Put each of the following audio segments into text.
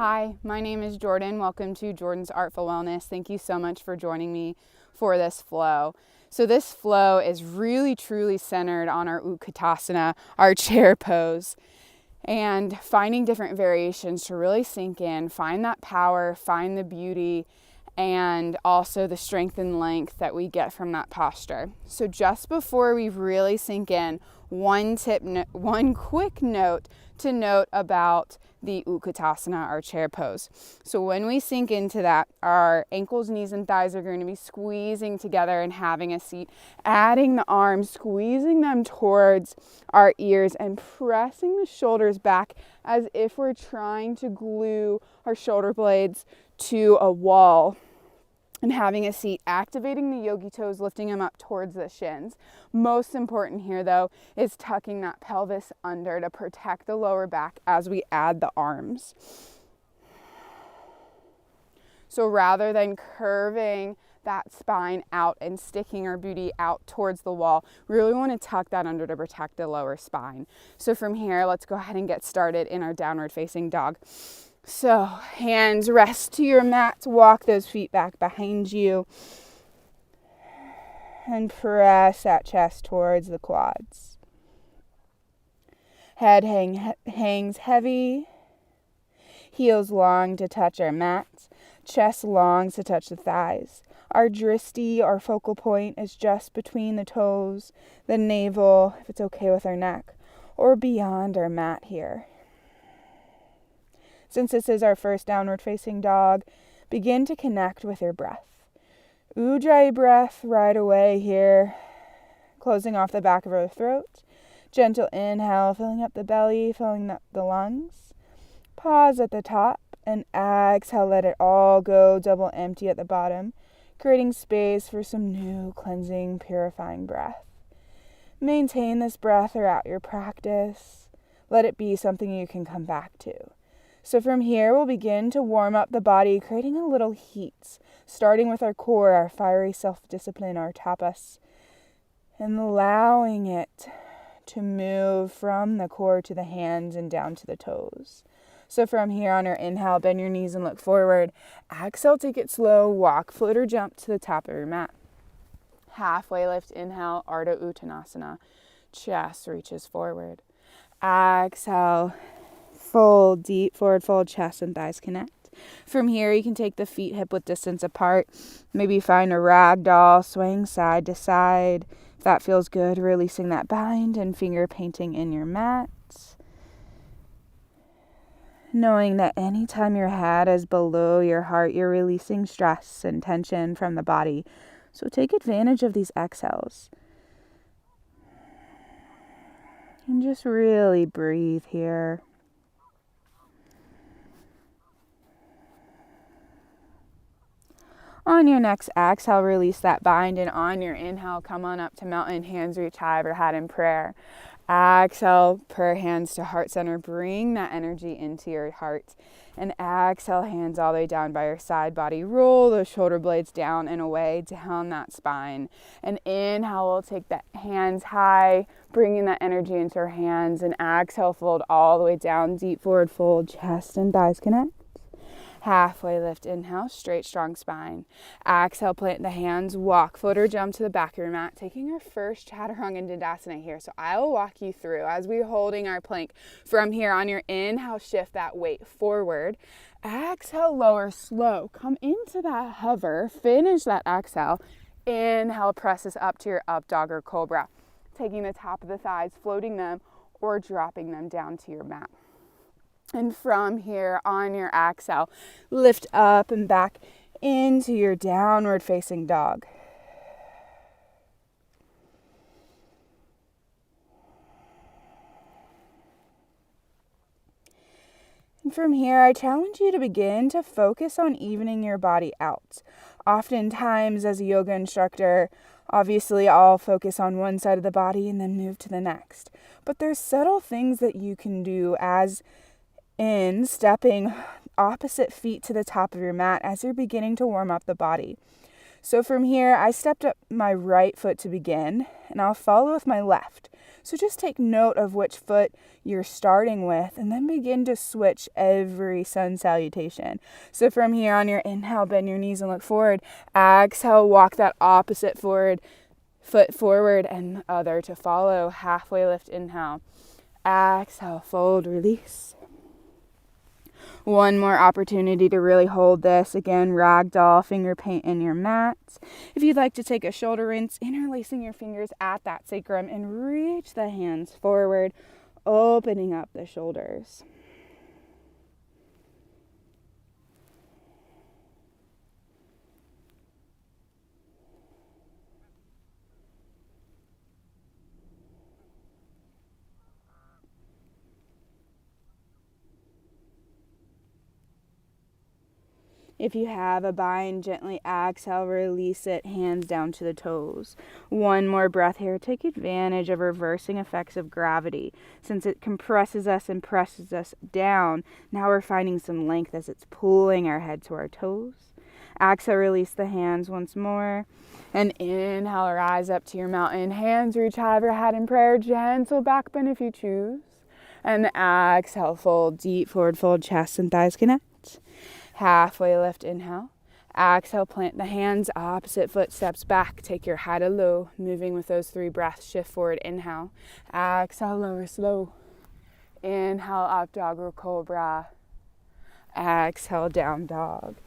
Hi, my name is Jordan. Welcome to Jordan's Artful Wellness. Thank you so much for joining me for this flow. So this flow is really truly centered on our Utkatasana, our chair pose, and finding different variations to really sink in, find that power, find the beauty, and also the strength and length that we get from that posture. So just before we really sink in, one quick note to note about the Utkatasana, our chair pose. So when we sink into that, our ankles, knees, and thighs are going to be squeezing together and having a seat, adding the arms, squeezing them towards our ears and pressing the shoulders back as if we're trying to glue our shoulder blades to a wall. And having a seat, activating the yogi toes, lifting them up towards the shins. Most important here, though, is tucking that pelvis under to protect the lower back as we add the arms. So rather than curving that spine out and sticking our booty out towards the wall, we really want to tuck that under to protect the lower spine. So from here, let's go ahead and get started in our downward facing dog. So hands rest to your mats, walk those feet back behind you, and press that chest towards the quads. Head hangs heavy, heels long to touch our mats, chest longs to touch the thighs. Our dristi, our focal point, is just between the toes, the navel, if it's okay with our neck, or beyond our mat here. Since this is our first downward facing dog, begin to connect with your breath. Ujjayi breath right away here, closing off the back of our throat. Gentle inhale, filling up the belly, filling up the lungs. Pause at the top and exhale, let it all go, double empty at the bottom, creating space for some new cleansing, purifying breath. Maintain this breath throughout your practice. Let it be something you can come back to. So from here, we'll begin to warm up the body, creating a little heat, starting with our core, our fiery self-discipline, our tapas, and allowing it to move from the core to the hands and down to the toes. So from here on our inhale, bend your knees and look forward. Exhale, take it slow, walk, float, or jump to the top of your mat. Halfway lift, inhale, Ardha Uttanasana. Chest reaches forward. Exhale. Fold, deep forward fold, chest and thighs connect. From here, you can take the feet hip-width distance apart. Maybe find a ragdoll, swaying side to side. If that feels good, releasing that bind and finger painting in your mat. Knowing that anytime your head is below your heart, you're releasing stress and tension from the body. So take advantage of these exhales. And just really breathe here. On your next exhale, release that bind, and on your inhale, come on up to mountain, hands reach high overhead in prayer. Exhale, prayer hands to heart center, bring that energy into your heart. And exhale, hands all the way down by your side body. Roll those shoulder blades down and away, down that spine. And inhale, we'll take that hands high, bringing that energy into our hands. And exhale, fold all the way down, deep forward fold, chest and thighs connect. Halfway lift, inhale, straight, strong spine. Exhale, plant the hands, walk, float or jump to the back of your mat, taking our first Chaturanga Dandasana here. So I will walk you through as we're holding our plank. From here, on your inhale, shift that weight forward. Exhale, lower, slow. Come into that hover, finish that exhale. Inhale, presses up to your up dog or cobra. Taking the top of the thighs, floating them or dropping them down to your mat. And from here, on your exhale, lift up and back into your downward facing dog. And from here, I challenge you to begin to focus on evening your body out. Oftentimes, as a yoga instructor, obviously I'll focus on one side of the body and then move to the next. But there's subtle things that you can do as in stepping opposite feet to the top of your mat as you're beginning to warm up the body. So from here, I stepped up my right foot to begin, and I'll follow with my left. So just take note of which foot you're starting with, and then begin to switch every sun salutation. So from here on your inhale, bend your knees and look forward. Exhale, walk that opposite foot forward and other to follow. Halfway lift, inhale. Exhale, fold, release. One more opportunity to really hold this. Again, ragdoll, finger paint in your mat. If you'd like to take a shoulder rinse, interlacing your fingers at that sacrum and reach the hands forward, opening up the shoulders. If you have a bind, gently exhale, release it, hands down to the toes. One more breath here. Take advantage of reversing effects of gravity. Since it compresses us and presses us down, now we're finding some length as it's pulling our head to our toes. Exhale, release the hands once more. And inhale, rise up to your mountain. Hands reach high overhead in prayer. Gentle back bend if you choose. And exhale, fold, deep forward fold, chest and thighs connect. Halfway lift, inhale. Exhale, plant the hands, opposite foot steps back. Take your head low, moving with those 3 breaths. Shift forward, inhale. Exhale, lower slow. Inhale, up dog or cobra. Exhale, down dog.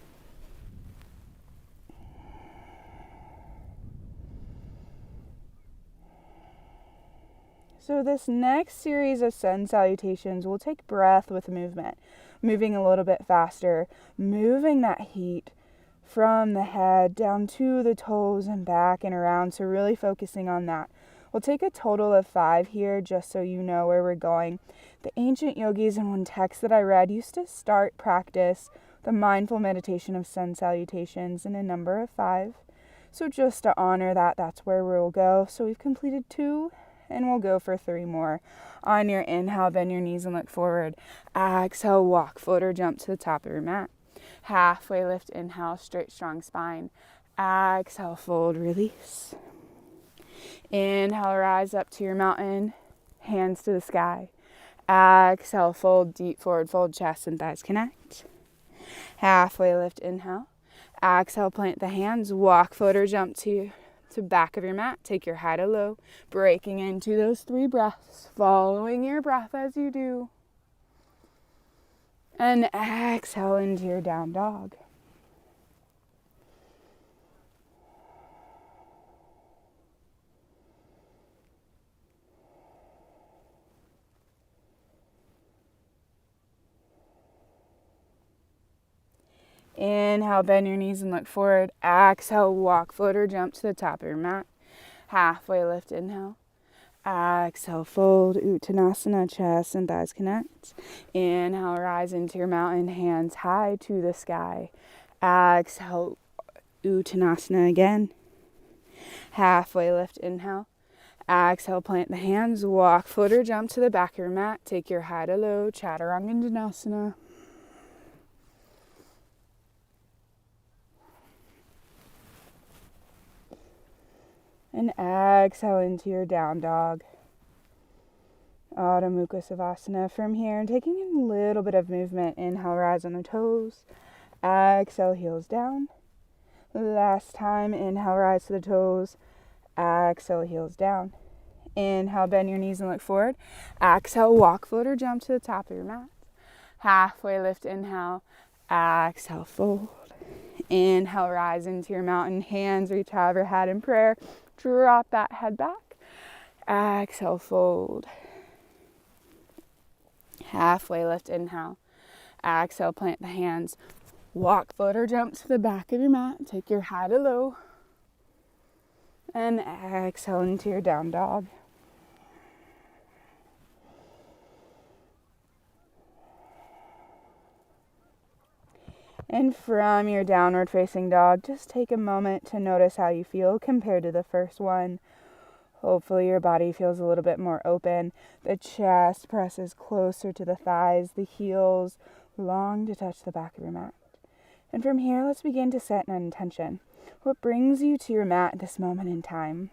So this next series of sun salutations will take breath with movement, moving a little bit faster, moving that heat from the head down to the toes and back and around. So really focusing on that. We'll take a total of 5 here just so you know where we're going. The ancient yogis in one text that I read used to start practice the mindful meditation of sun salutations in a number of 5. So just to honor that, that's where we'll go. So we've completed 2. And we'll go for 3 more. On your inhale, bend your knees and look forward. Exhale, walk, float or jump to the top of your mat. Halfway lift, inhale, straight, strong spine. Exhale, fold, release. Inhale, rise up to your mountain, hands to the sky. Exhale, fold, deep forward fold, chest and thighs connect. Halfway lift, inhale. Exhale, plant the hands, walk, float or jump to back of your mat. Take your head low, breaking into those 3 breaths, following your breath as you do. And exhale into your down dog. Inhale, bend your knees and look forward. Exhale, walk, float or jump to the top of your mat. Halfway lift, inhale. Exhale, fold, Uttanasana, chest and thighs connect. Inhale, rise into your mountain, hands high to the sky. Exhale, Uttanasana again. Halfway lift, inhale. Exhale, plant the hands, walk, float or jump to the back of your mat. Take your head low, Chaturanga Dandasana. And exhale into your down dog. Adho Mukha Savasana from here. And taking a little bit of movement. Inhale, rise on the toes. Exhale, heels down. Last time, inhale, rise to the toes. Exhale, heels down. Inhale, bend your knees and look forward. Exhale, walk, float or jump to the top of your mat. Halfway lift, inhale. Exhale, fold. Inhale, rise into your mountain. Hands reach high overhead in prayer. Drop that head back. Exhale, fold. Halfway lift, inhale. Exhale, plant the hands. Walk, float or jump to the back of your mat. Take your head low. And exhale into your down dog. And from your downward facing dog, just take a moment to notice how you feel compared to the first one. Hopefully your body feels a little bit more open. The chest presses closer to the thighs, the heels long to touch the back of your mat. And from here, let's begin to set an intention. What brings you to your mat at this moment in time?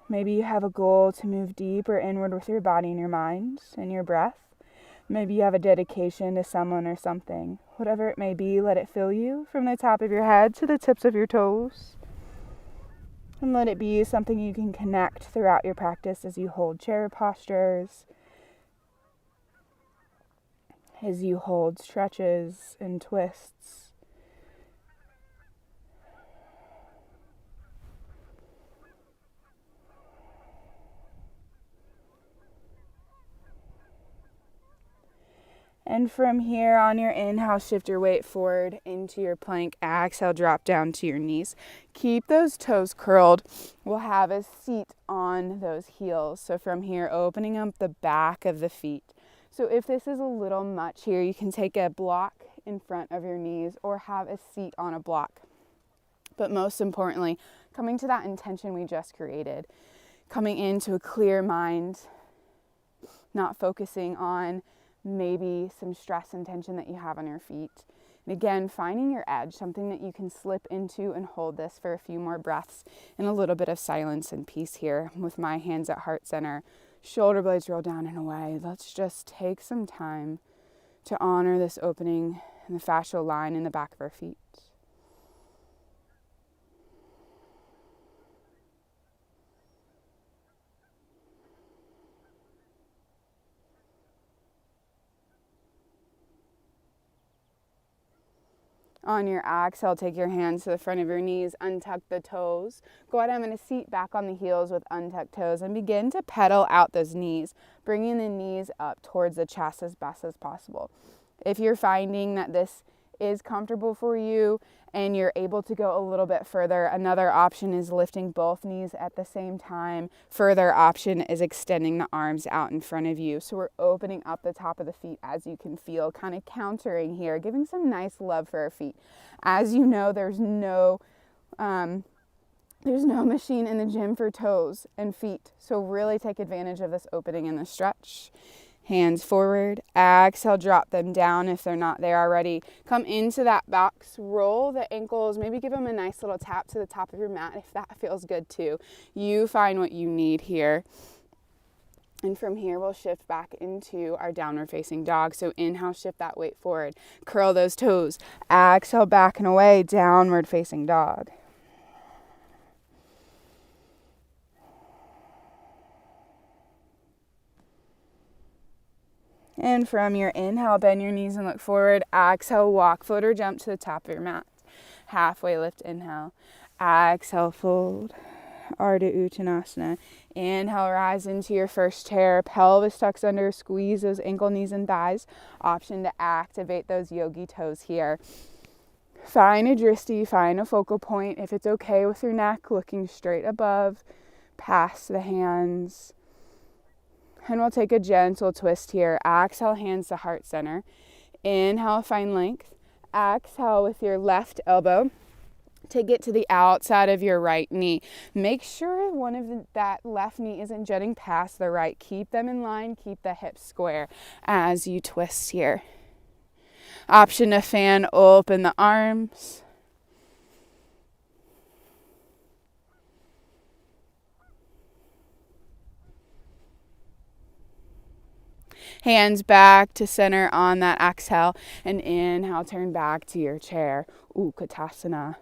Maybe you have a goal to move deeper inward with your body and your mind and your breath. Maybe you have a dedication to someone or something. Whatever it may be, let it fill you from the top of your head to the tips of your toes. And let it be something you can connect throughout your practice as you hold chair postures, as you hold stretches and twists. And from here, on your inhale, shift your weight forward into your plank. Exhale, drop down to your knees. Keep those toes curled. We'll have a seat on those heels. So from here, opening up the back of the feet. So if this is a little much here, you can take a block in front of your knees or have a seat on a block. But most importantly, coming to that intention we just created. Coming into a clear mind, not focusing on maybe some stress and tension that you have on your feet. And again, finding your edge, something that you can slip into and hold this for a few more breaths in a little bit of silence and peace here with my hands at heart center. Shoulder blades roll down and away. Let's just take some time to honor this opening in the fascial line in the back of our feet. On your exhale, take your hands to the front of your knees, untuck the toes. Go ahead, I'm going to seat back on the heels with untucked toes and begin to pedal out those knees, bringing the knees up towards the chest as best as possible. If you're finding that this is comfortable for you and you're able to go a little bit further, another option is lifting both knees at the same time. Further option is extending the arms out in front of you. So we're opening up the top of the feet as you can feel, kind of countering here, giving some nice love for our feet. As you know, there's no machine in the gym for toes and feet. So really take advantage of this opening and the stretch. Hands forward, exhale, drop them down if they're not there already. Come into that box, roll the ankles, maybe give them a nice little tap to the top of your mat if that feels good too. You find what you need here. And from here, we'll shift back into our downward facing dog. So inhale, shift that weight forward. Curl those toes. Exhale, back and away, downward facing dog. And from your inhale, bend your knees and look forward. Exhale, walk, float or jump to the top of your mat. Halfway lift, inhale. Exhale, fold. Ardha Uttanasana. Inhale, rise into your first chair. Pelvis tucks under, squeeze those ankle, knees, and thighs. Option to activate those yogi toes here. Find a drishti, find a focal point. If it's okay with your neck, looking straight above, past the hands. And we'll take a gentle twist here. Exhale, hands to heart center. Inhale, find length. Exhale with your left elbow. Take it to the outside of your right knee. Make sure that left knee isn't jutting past the right. Keep them in line. Keep the hips square as you twist here. Option to fan, open the arms. Hands back to center on that exhale. And inhale, turn back to your chair. Utkatasana.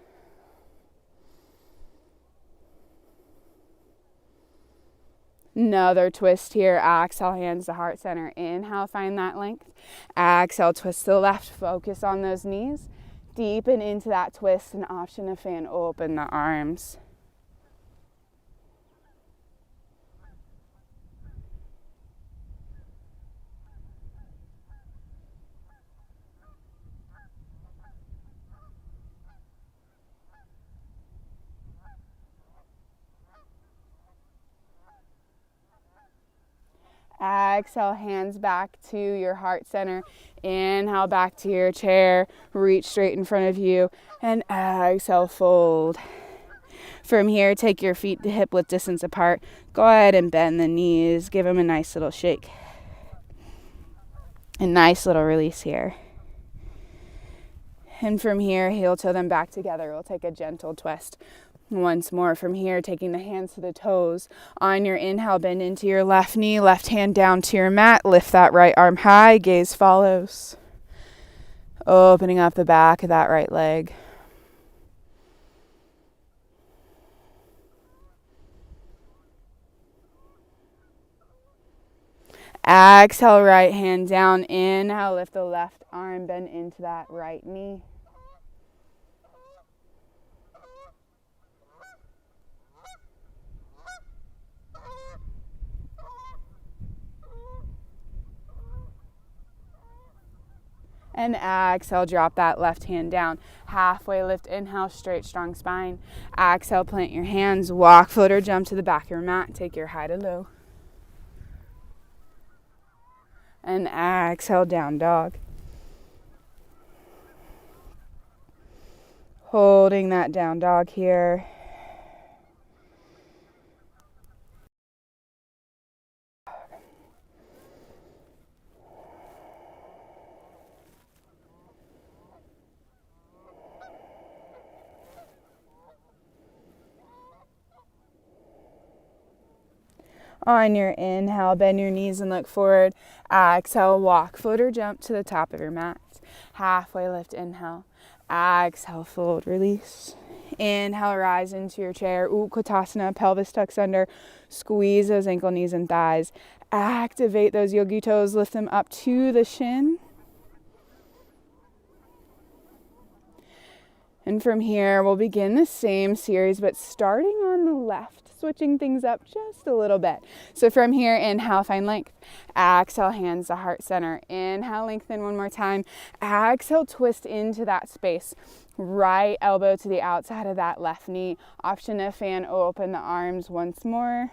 Another twist here. Exhale, hands to heart center. Inhale, find that length. Exhale, twist to the left. Focus on those knees. Deepen into that twist. An option to fan, open the arms. Exhale, hands back to your heart center. Inhale, back to your chair. Reach straight in front of you. And exhale, fold. From here, take your feet to hip width distance apart. Go ahead and bend the knees. Give them a nice little shake. A nice little release here. And from here, heel toe them back together. We'll take a gentle twist. Once more from here, taking the hands to the toes. On your inhale, bend into your left knee, left hand down to your mat. Lift that right arm high, gaze follows. Opening up the back of that right leg. Exhale, right hand down. Inhale, lift the left arm, bend into that right knee. And exhale, drop that left hand down. Halfway lift, inhale, straight, strong spine. Exhale, plant your hands, walk, float, or jump to the back of your mat. Take your high to low. And exhale, down dog. Holding that down dog here. On your inhale, bend your knees and look forward. Exhale, walk, float, or jump to the top of your mat. Halfway lift, inhale. Exhale, fold, release. Inhale, rise into your chair. Utkatasana, pelvis tucks under. Squeeze those ankle, knees, and thighs. Activate those yogi toes. Lift them up to the shin. And from here, we'll begin the same series, but starting on the left, switching things up just a little bit. So from here, inhale, find length. Exhale, hands to heart center. Inhale, lengthen one more time. Exhale, twist into that space. Right elbow to the outside of that left knee. Option to fan open the arms once more.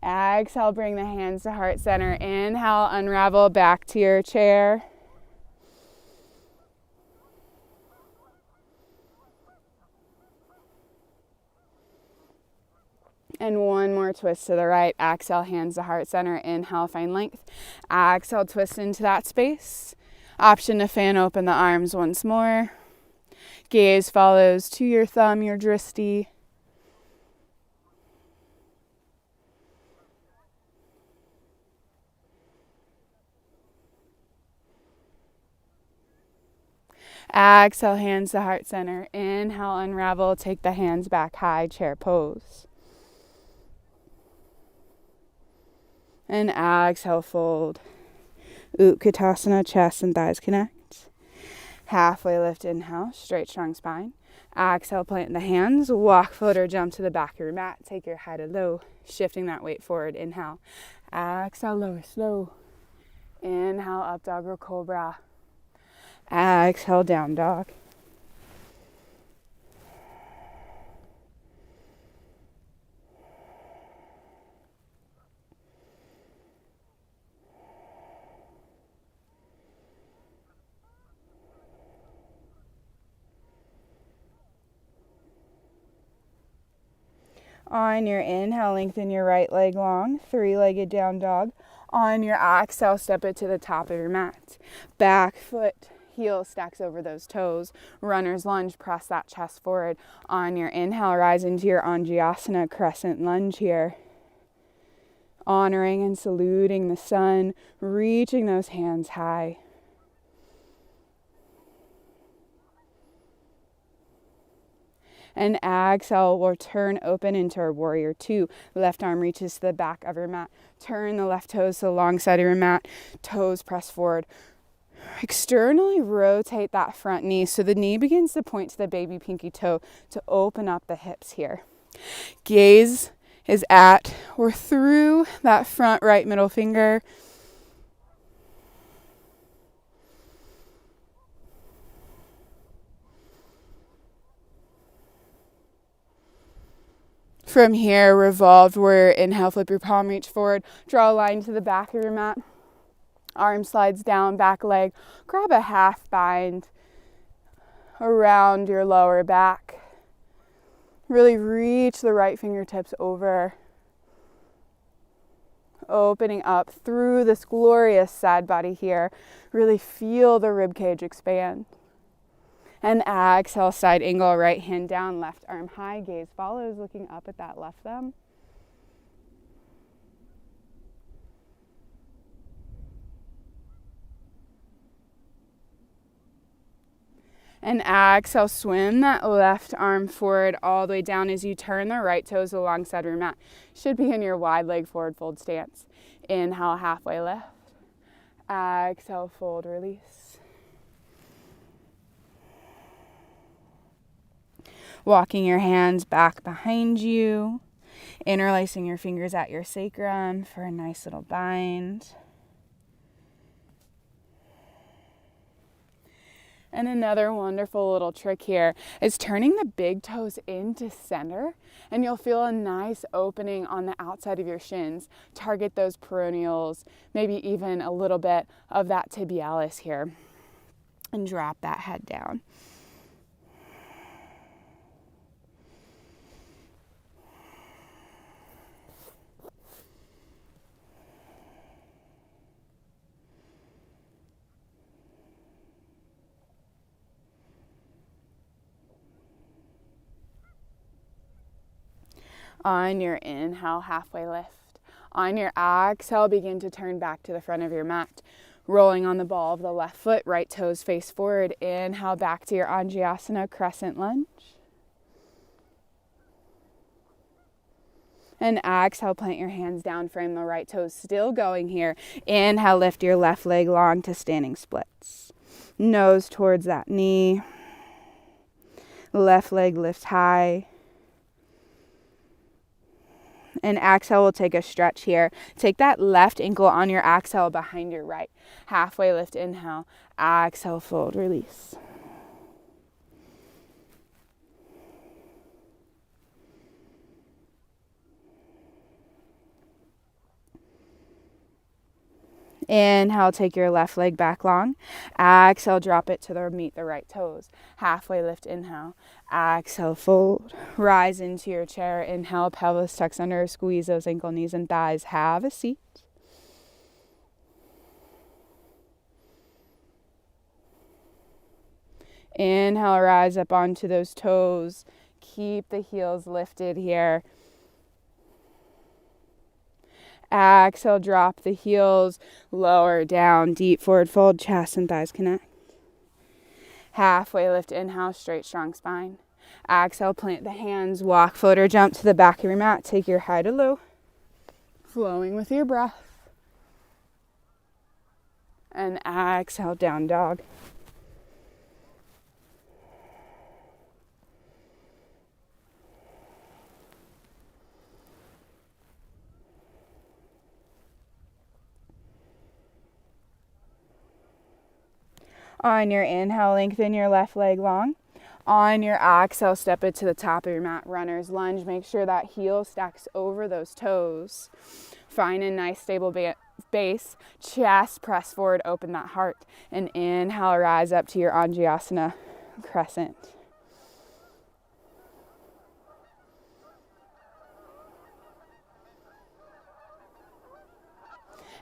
Exhale, bring the hands to heart center. Inhale, unravel back to your chair. And one more twist to the right. Exhale, hands to heart center. Inhale, find length. Exhale, twist into that space. Option to fan open the arms once more. Gaze follows to your thumb, your dristi. Exhale, hands to heart center. Inhale, unravel. Take the hands back high, chair pose. And exhale, fold. Utkatasana, chest and thighs connect. Halfway lift, inhale, straight, strong spine. Exhale, plant the hands, walk, float, or jump to the back of your mat. Take your high to low, shifting that weight forward. Inhale. Exhale, lower, slow. Inhale, up dog or cobra. Exhale, down dog. On your inhale, lengthen your right leg long, three-legged down dog. On your exhale, step it to the top of your mat. Back foot, heel stacks over those toes. Runner's lunge, press that chest forward. On your inhale, rise into your Anjasana, crescent lunge here. Honoring and saluting the sun, reaching those hands high. And exhale, we'll turn open into our warrior two. Left arm reaches to the back of your mat. Turn the left toes to the long side of your mat. Toes press forward. Externally rotate that front knee so the knee begins to point to the baby pinky toe to open up the hips here. Gaze is at or through that front right middle finger. From here, revolved warrior. Inhale, flip your palm, reach forward. Draw a line to the back of your mat. Arm slides down, back leg. Grab a half bind around your lower back. Really reach the right fingertips over, opening up through this glorious side body here. Really feel the rib cage expand. And exhale, side angle, right hand down, left arm high, gaze follows, looking up at that left thumb. And exhale, swim that left arm forward all the way down as you turn the right toes alongside your mat. Should be in your wide leg forward fold stance. Inhale, halfway lift. Exhale, fold, release. Walking your hands back behind you, interlacing your fingers at your sacrum for a nice little bind. And another wonderful little trick here is turning the big toes into center, and you'll feel a nice opening on the outside of your shins. Target those peroneals, maybe even a little bit of that tibialis here, and drop that head down. On your inhale, halfway lift. On your exhale, begin to turn back to the front of your mat. Rolling on the ball of the left foot, right toes face forward. Inhale, back to your Anjasana, crescent lunge. And exhale, plant your hands down, frame the right toes, still going here. Inhale, lift your left leg long to standing splits. Nose towards that knee. Left leg lifts high. And exhale, we'll take a stretch here. Take that left ankle on your exhale behind your right. Halfway lift, inhale. Exhale, fold, release. Inhale, take your left leg back long. Exhale, drop it to meet the right toes. Halfway lift, inhale. Exhale, fold. Rise into your chair. Inhale, pelvis tucks under. Squeeze those ankle, knees, and thighs. Have a seat. Inhale, rise up onto those toes. Keep the heels lifted here. Exhale, drop the heels, lower down, deep forward fold, chest and thighs connect. Halfway lift, inhale, straight, strong spine. Exhale, plant the hands, walk, float, or jump to the back of your mat. Take your high to low, flowing with your breath. And exhale, down dog. On your inhale, lengthen your left leg long. On your exhale, step it to the top of your mat. Runner's lunge. Make sure that heel stacks over those toes. Find a nice stable base. Chest press forward, open that heart. And inhale, rise up to your Anjasana crescent.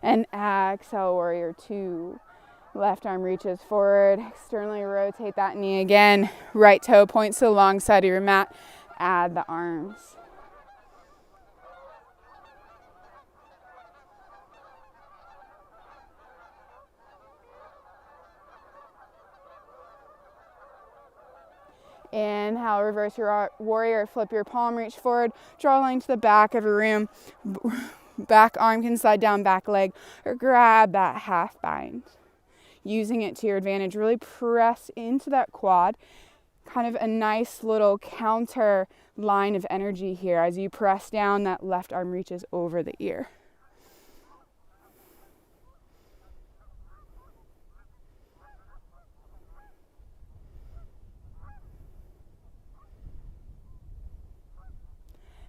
And exhale, warrior two. Left arm reaches forward, externally rotate that knee again. Right toe points to the long side of your mat. Add the arms. Inhale, reverse your warrior, flip your palm, reach forward, draw a line to the back of your room. Back arm can slide down, back leg, or grab that half bind. Using it to your advantage, really press into that quad. Kind of a nice little counter line of energy here. As you press down, that left arm reaches over the ear.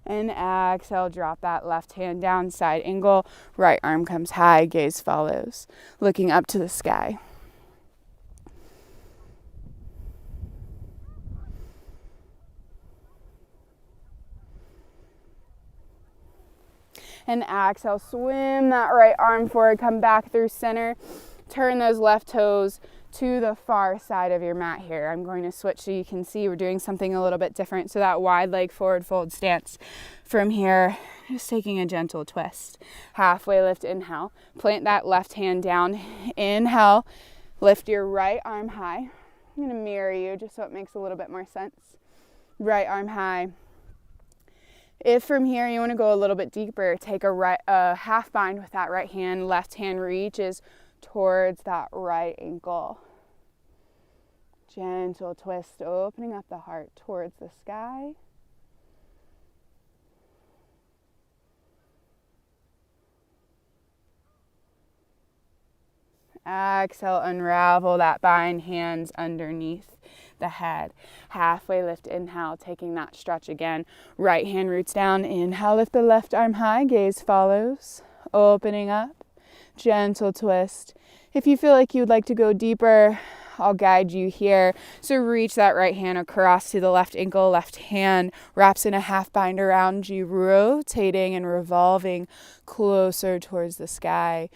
And exhale, drop that left hand down, side angle. Right arm comes high, gaze follows. Looking up to the sky. And exhale, swim that right arm forward, come back through center. Turn those left toes to the far side of your mat here. I'm going to switch so you can see we're doing something a little bit different. So that wide leg forward fold stance. From here, just taking a gentle twist. Halfway lift, inhale. Plant that left hand down. Inhale, lift your right arm high. I'm going to mirror you just so it makes a little bit more sense. Right arm high. If from here you want to go a little bit deeper, take a half bind with that right hand. Left hand reaches towards that right ankle. Gentle twist, opening up the heart towards the sky. Exhale, unravel that bind, hands underneath the head. Halfway lift, inhale, taking that stretch again. Right hand roots down, inhale, lift the left arm high, gaze follows, opening up, gentle twist. If you feel like you'd like to go deeper, I'll guide you here. So reach that right hand across to the left ankle, left hand wraps in a half bind around you, rotating and revolving closer towards the sky.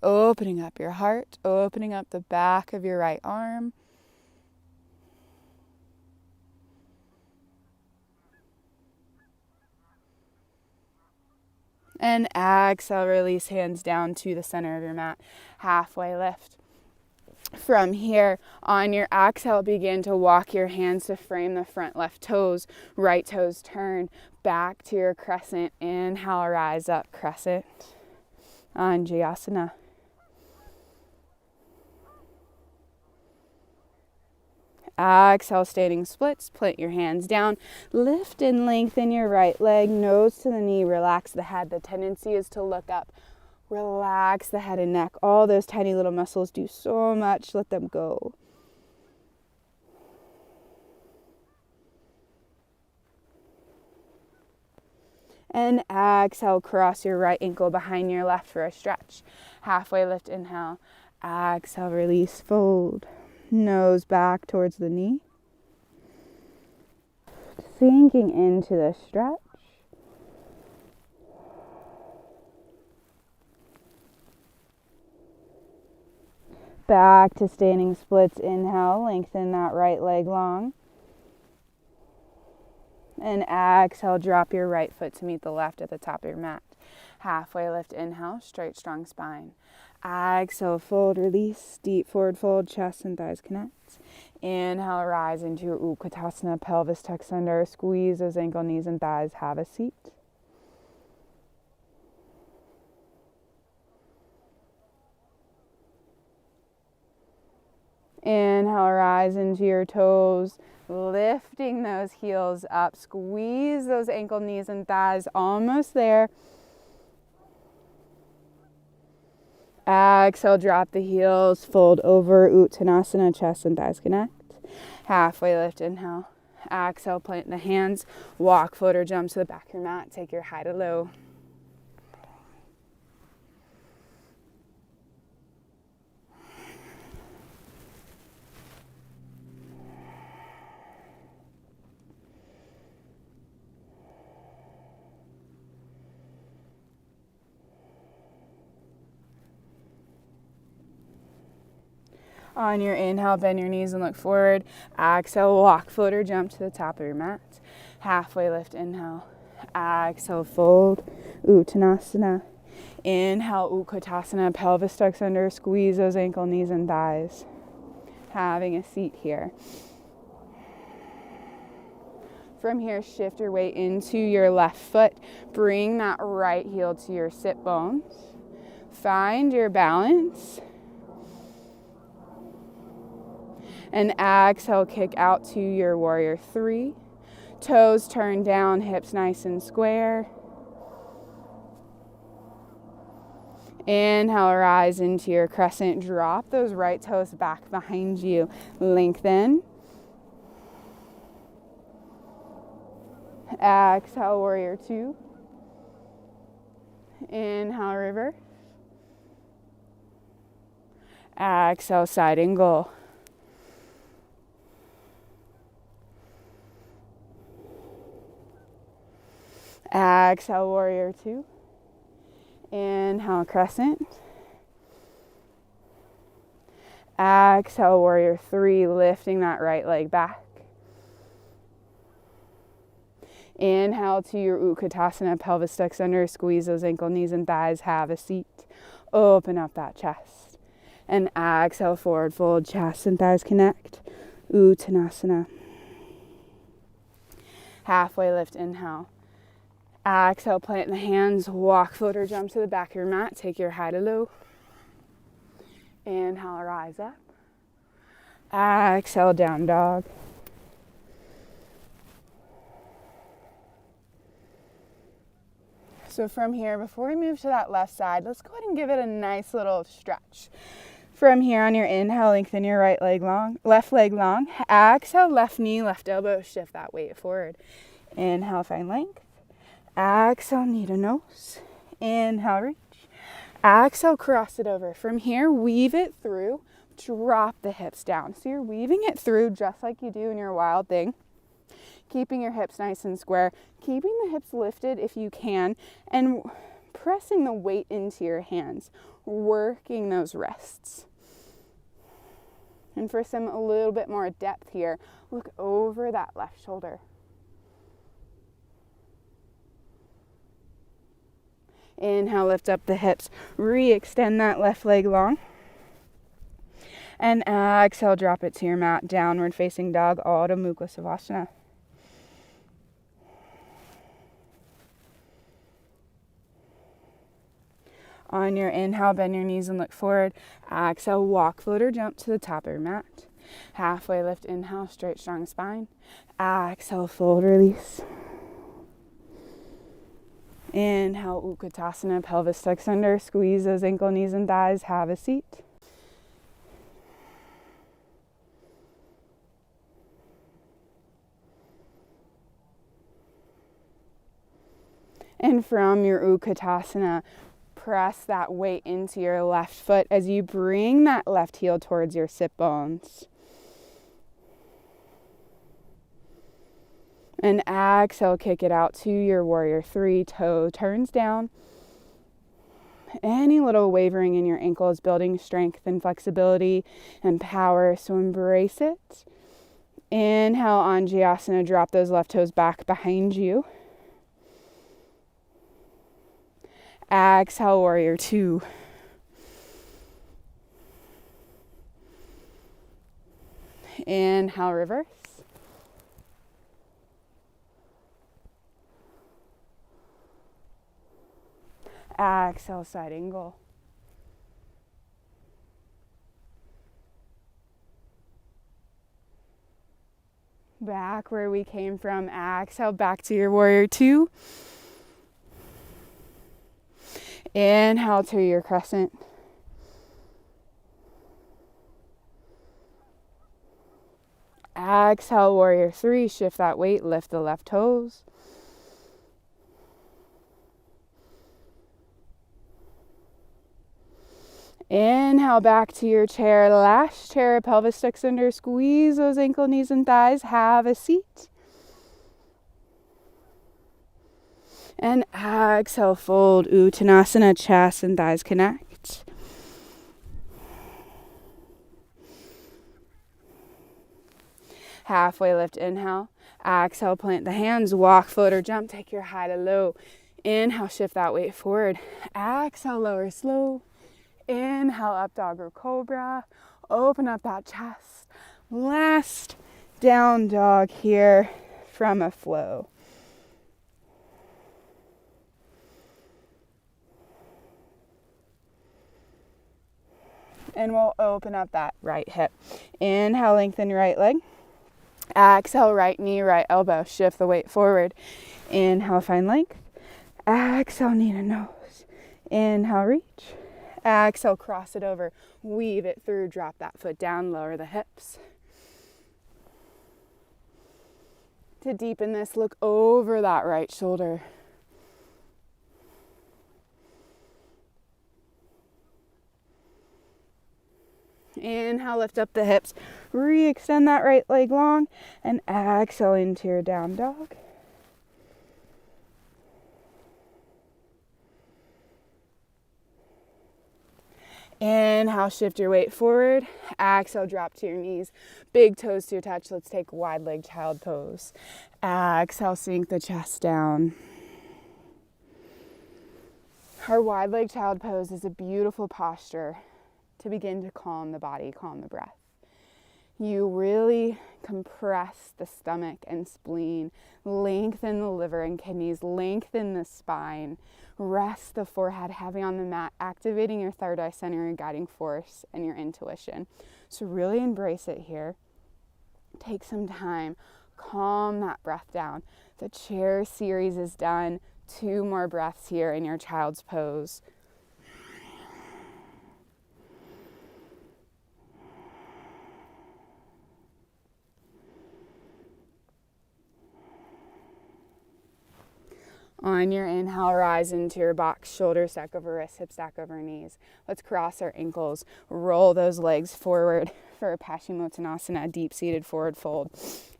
Opening up your heart, opening up the back of your right arm. And exhale, release hands down to the center of your mat. Halfway lift. From here, on your exhale, begin to walk your hands to frame the front left toes. Right toes turn back to your crescent. Inhale, rise up, crescent. Anjayasana. Exhale, standing splits. Plant your hands down. Lift and lengthen your right leg. Nose to the knee. Relax the head. The tendency is to look up. Relax the head and neck. All those tiny little muscles do so much. Let them go. And exhale, cross your right ankle behind your left for a stretch. Halfway lift, inhale. Exhale, release, fold. Nose back towards the knee. Sinking into the stretch. Back to standing splits. Inhale, lengthen that right leg long. And exhale, drop your right foot to meet the left at the top of your mat. Halfway lift, inhale, straight, strong spine. Exhale, fold, release, deep forward fold, chest and thighs connect. Inhale, rise into your Utkatasana, pelvis tucks under, squeeze those ankle, knees, and thighs, have a seat. Inhale, rise into your toes, lifting those heels up, squeeze those ankle, knees, and thighs, almost there. Exhale, drop the heels, fold over, Uttanasana, chest and thighs connect. Halfway lift, inhale. Exhale, plant the hands, walk, float, or jump to the back of your mat. Take your high to low. On your inhale, bend your knees and look forward. Exhale, walk, float, or jump to the top of your mat. Halfway lift, inhale. Exhale, fold, Uttanasana. Inhale, Utkatasana, pelvis tucks under, squeeze those ankle, knees, and thighs. Having a seat here. From here, shift your weight into your left foot. Bring that right heel to your sit bones. Find your balance. And exhale, kick out to your warrior three. Toes turn down, hips nice and square. Inhale, rise into your crescent. Drop those right toes back behind you. Lengthen. Exhale, warrior two. Inhale, reverse. Exhale, side angle. Exhale, warrior two. Inhale, crescent. Exhale, warrior three, lifting that right leg back. Inhale to your Utkatasana, pelvis tucks under, squeeze those ankle, knees, and thighs, have a seat. Open up that chest. And exhale, forward fold, chest and thighs connect. Uttanasana. Halfway lift, inhale. Exhale, plant the hands, walk, float, or jump to the back of your mat. Take your high to low. Inhale, rise up. Exhale, down dog. So from here, before we move to that left side, let's go ahead and give it a nice little stretch. From here on your inhale, lengthen your right leg long, left leg long. Exhale, left knee, left elbow, shift that weight forward. Inhale, find length. Exhale, knee to nose. Inhale, reach. Exhale, cross it over. From here, weave it through, drop the hips down. So you're weaving it through just like you do in your wild thing. Keeping your hips nice and square, keeping the hips lifted if you can, and pressing the weight into your hands, working those wrists. And for a little bit more depth here, look over that left shoulder. Inhale, lift up the hips, re-extend that left leg long. And exhale, drop it to your mat, downward facing dog, Adho Mukha Savasana. On your inhale, bend your knees and look forward. Exhale, walk, float, or jump to the top of your mat. Halfway lift, inhale, straight, strong spine. Exhale, fold, release. Inhale, Utkatasana, pelvis tucks under, squeeze those ankle, knees, and thighs, have a seat. And from your Utkatasana, press that weight into your left foot as you bring that left heel towards your sit bones. And exhale, kick it out to your warrior three, toe turns down. Any little wavering in your ankle is building strength and flexibility and power, so embrace it. Inhale, Anjayasana, drop those left toes back behind you. Exhale, warrior two. Inhale, reverse. Exhale, side angle. Back where we came from. Exhale, back to your warrior two. Inhale to your crescent. Exhale, warrior three. Shift that weight, lift the left toes. Inhale, back to your chair. Last chair, pelvis tucks under, squeeze those ankle, knees, and thighs. Have a seat. And exhale, fold, Uttanasana, chest and thighs connect. Halfway lift, inhale. Exhale, plant the hands, walk, float, or jump. Take your high to low. Inhale, shift that weight forward. Exhale, lower slow. Inhale, up dog or cobra. Open up that chest. Last down dog here from a flow. And we'll open up that right hip. Inhale, lengthen your right leg. Exhale, right knee, right elbow. Shift the weight forward. Inhale, find length. Exhale, knee to nose. Inhale, reach. Exhale, cross it over. Weave it through. Drop that foot down. Lower the hips. To deepen this, look over that right shoulder. Inhale, lift up the hips. Re-extend that right leg long. And exhale into your down dog. Inhale, shift your weight forward. Exhale, drop to your knees. Big toes to your touch. Let's take wide leg child pose. Exhale, sink the chest down. Our wide leg child pose is a beautiful posture to begin to calm the body, calm the breath. You really compress the stomach and spleen, lengthen the liver and kidneys, lengthen the spine, rest the forehead heavy on the mat, activating your third eye center, your guiding force, and your intuition. So really embrace it here. Take some time, calm that breath down. The chair series is done. 2 more breaths here in your child's pose. On your inhale, rise into your box, shoulders stack over wrists, hips stack over knees. Let's cross our ankles, roll those legs forward for a Paschimottanasana, deep-seated forward fold.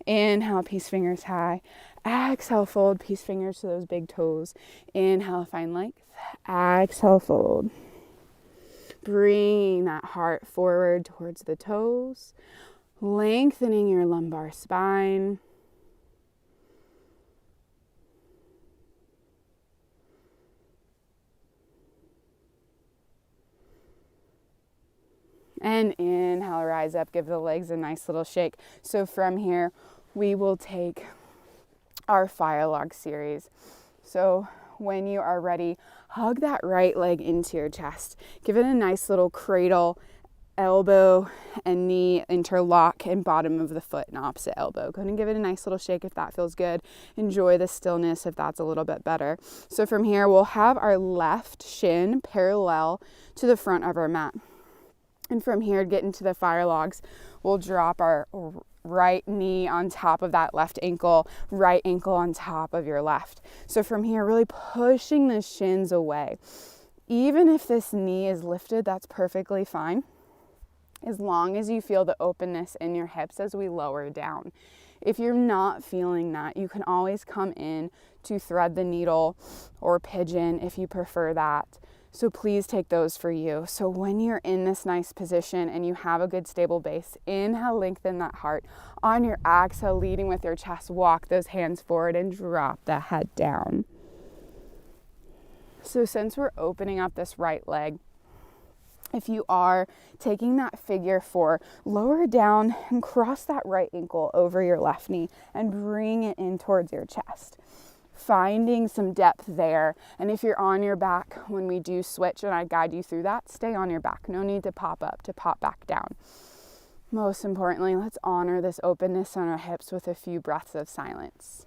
Inhale, peace fingers high. Exhale, fold, peace fingers to those big toes. Inhale, find length. Exhale, fold. Bringing that heart forward towards the toes, lengthening your lumbar spine. And inhale, rise up, give the legs a nice little shake. So from here, we will take our fire log series. So when you are ready, hug that right leg into your chest. Give it a nice little cradle, elbow and knee interlock, and bottom of the foot and opposite elbow. Go ahead and give it a nice little shake if that feels good. Enjoy the stillness if that's a little bit better. So from here, we'll have our left shin parallel to the front of our mat. And from here, get into the fire logs. We'll drop our right knee on top of that left ankle, right ankle on top of your left. So from here, really pushing the shins away. Even if this knee is lifted, that's perfectly fine, as long as you feel the openness in your hips as we lower down. If you're not feeling that, you can always come in to thread the needle or pigeon if you prefer that. So please take those for you. So when you're in this nice position and you have a good stable base, inhale, lengthen that heart. On your exhale, leading with your chest, walk those hands forward and drop the head down. So since we're opening up this right leg, if you are taking that figure 4, lower down and cross that right ankle over your left knee and bring it in towards your chest. Finding some depth there. And if you're on your back when we do switch and I guide you through that, stay on your back. No need to pop up, to pop back down. Most importantly, let's honor this openness on our hips with a few breaths of silence.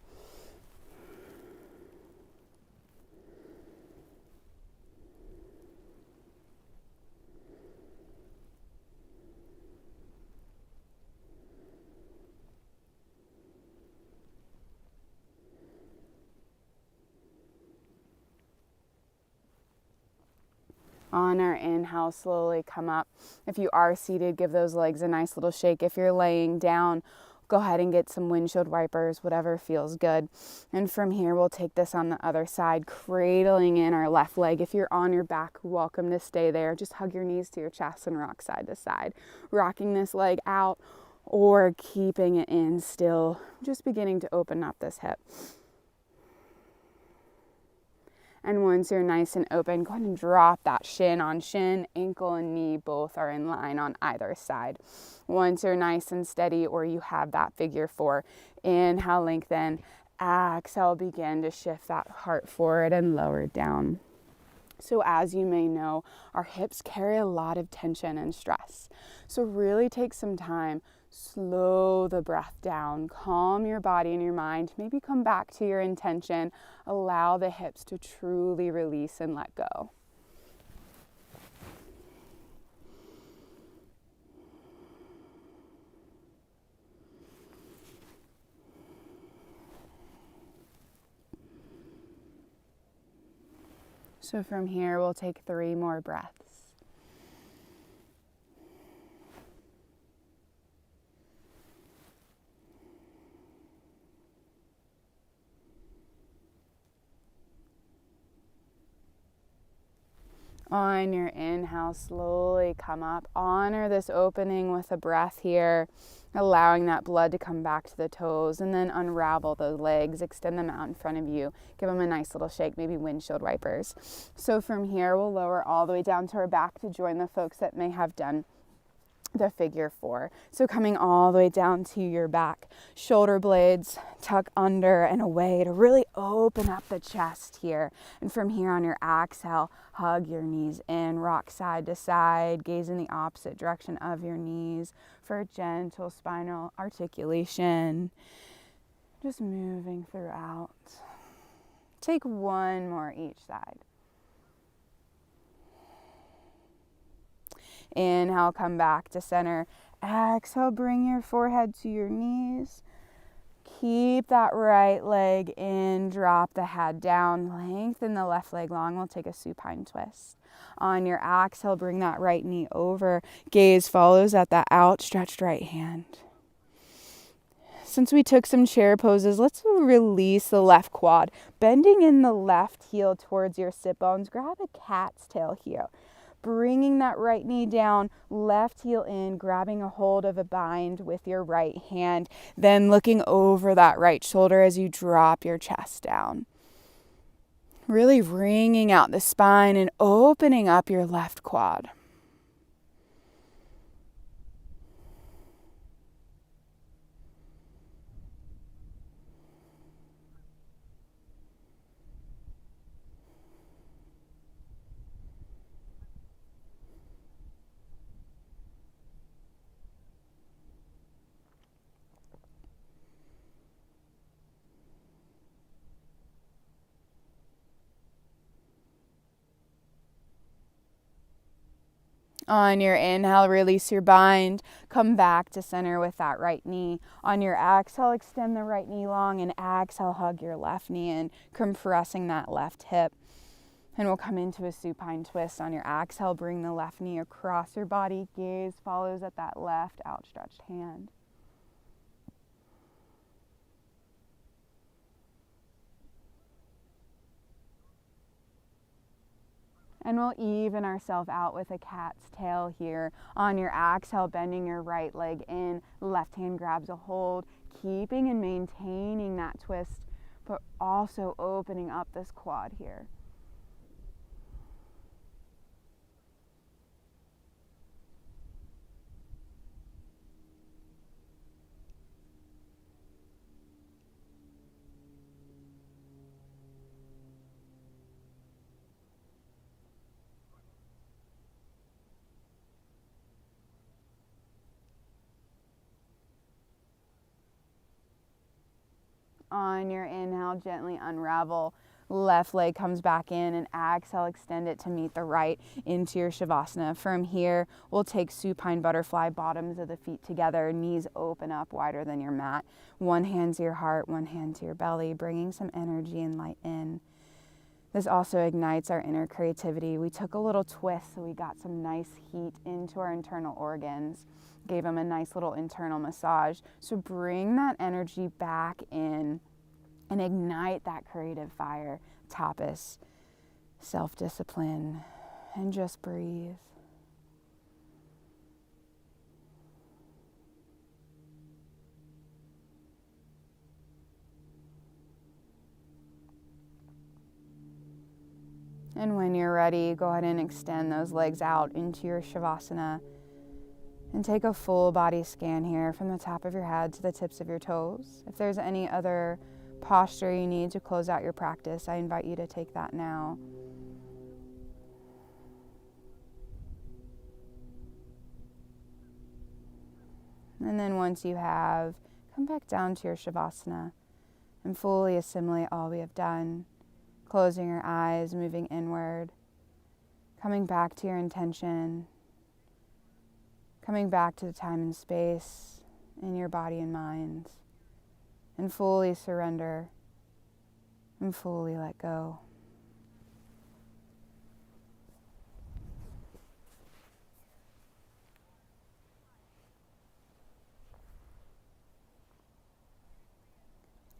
On our inhale, slowly come up. If you are seated, give those legs a nice little shake. If you're laying down, go ahead and get some windshield wipers, whatever feels good. And from here, we'll take this on the other side, cradling in our left leg. If you're on your back, welcome to stay there. Just hug your knees to your chest and rock side to side. Rocking this leg out or keeping it in still, just beginning to open up this hip. And once you're nice and open, go ahead and drop that shin on shin. Ankle and knee both are in line on either side. Once you're nice and steady, or you have that figure 4, inhale, lengthen. Exhale, begin to shift that heart forward and lower down. So as you may know, our hips carry a lot of tension and stress. So really take some time, slow the breath down, calm your body and your mind, maybe come back to your intention, allow the hips to truly release and let go. So from here, we'll take 3 more breaths. On your inhale, slowly come up. Honor this opening with a breath here, allowing that blood to come back to the toes, and then unravel the legs, extend them out in front of you. Give them a nice little shake, maybe windshield wipers. So from here, we'll lower all the way down to our back to join the folks that may have done the figure 4. So coming all the way down to your back, shoulder blades tuck under and away to really open up the chest here. And from here on your exhale, hug your knees in, rock side to side, gaze in the opposite direction of your knees for gentle spinal articulation. Just moving throughout. Take one more each side. Inhale, come back to center. Exhale, bring your forehead to your knees. Keep that right leg in, drop the head down, lengthen the left leg long. We'll take a supine twist. On your exhale, bring that right knee over. Gaze follows at that outstretched right hand. Since we took some chair poses, let's release the left quad. Bending in the left heel towards your sit bones, grab a cat's tail here. Bringing that right knee down, left heel in, grabbing a hold of a bind with your right hand, then looking over that right shoulder as you drop your chest down. Really wringing out the spine and opening up your left quad. On your inhale, release your bind. Come back to center with that right knee. On your exhale, extend the right knee long, and exhale, hug your left knee in, compressing that left hip. And we'll come into a supine twist. On your exhale, bring the left knee across your body. Gaze follows at that left outstretched hand. And we'll even ourselves out with a cat's tail here. On your exhale, bending your right leg in, left hand grabs a hold, keeping and maintaining that twist, but also opening up this quad here. On your inhale, gently unravel. Left leg comes back in, and exhale, extend it to meet the right into your Shavasana. From here, we'll take supine butterfly, bottoms of the feet together, knees open up wider than your mat. One hand to your heart, one hand to your belly, bringing some energy and light in. This also ignites our inner creativity. We took a little twist, so we got some nice heat into our internal organs. Gave them a nice little internal massage. So bring that energy back in and ignite that creative fire. Tapas, self-discipline, and just breathe. And when you're ready, go ahead and extend those legs out into your Shavasana. And take a full body scan here from the top of your head to the tips of your toes. If there's any other posture you need to close out your practice, I invite you to take that now. And then once you have, come back down to your Shavasana and fully assimilate all we have done. Closing your eyes, moving inward, coming back to your intention. Coming back to the time and space in your body and mind, and fully surrender and fully let go.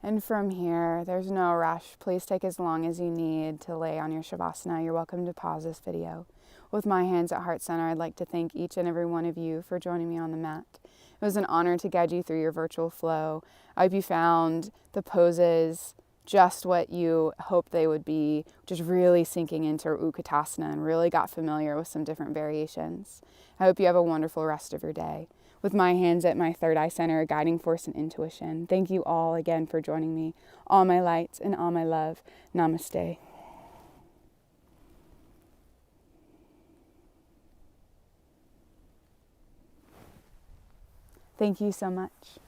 And from here, there's no rush. Please take as long as you need to lay on your Shavasana. You're welcome to pause this video. With my hands at Heart Center, I'd like to thank each and every one of you for joining me on the mat. It was an honor to guide you through your virtual flow. I hope you found the poses just what you hoped they would be, just really sinking into Utkatasana and really got familiar with some different variations. I hope you have a wonderful rest of your day. With my hands at my third eye center, guiding force and intuition. Thank you all again for joining me. All my light and all my love. Namaste. Thank you so much.